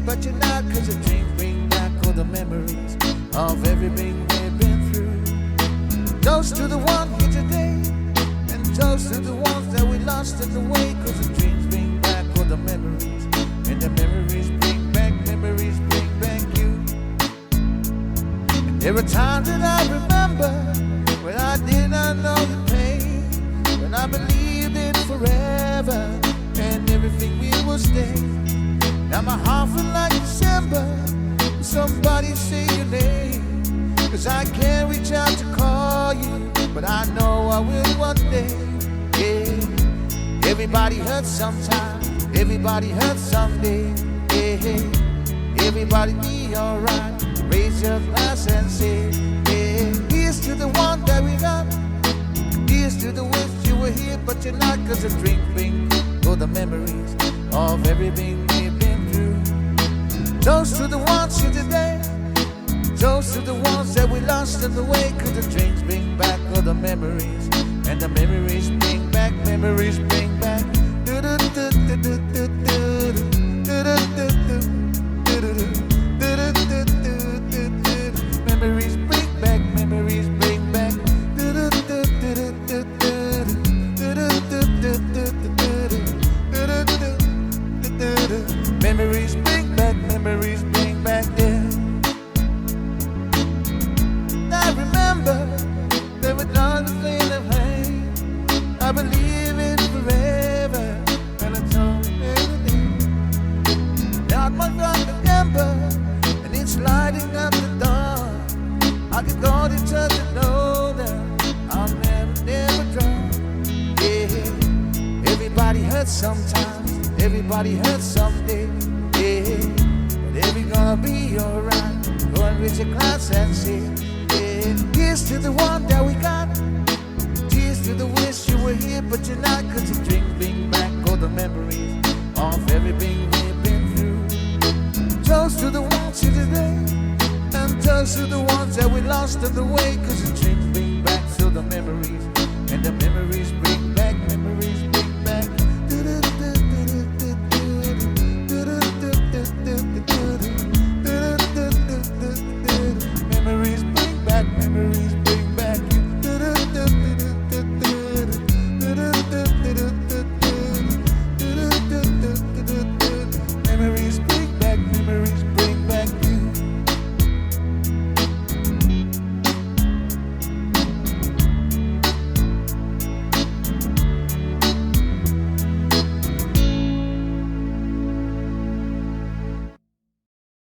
but you're not, cause the dreams bring back all the memories of everything we've been through. Toast to the one here today, and toast to the ones that we lost in the way, cause the dreams bring back all the memories, and the memories bring back you. And there were times that I remember when I did not know the pain, when I believed in forever and everything we will stay. Now my heart feels like December when somebody say your name, cause I can't reach out to call you, but I know I will one day. Yeah, everybody hurts sometimes, everybody hurts someday. Yeah, everybody be alright. Raise your glass and say, yeah, here's to the one that we got. Here's to the wish you were here, but you're not, cause the drink bring all the memories of everything we've been through. Toast to the ones here today, toast to the ones that we lost in the way, cause the drinks bring back all the memories, and the memories bring back, memories bring back. Memories bring back, memories bring back. Memories bring back, memories bring back, yeah. I remember there were times of pain and pain. I believe in forever, and I told everything. Not much I remember, and it's lighting up the dawn. I could go to church and know that I'll never drown. Yeah, everybody hurts sometimes, everybody hurts someday. Yeah, but every gonna be alright. Go and reach a glass and say, yeah, here's to the one that we got. Cheers to the wish you were here, but you're not, cause the drink bring back all the memories of everything we've been through. Toast to the ones here today, and toast to the ones that we lost on the way, cause the drink bring back all the memories, and the memories bring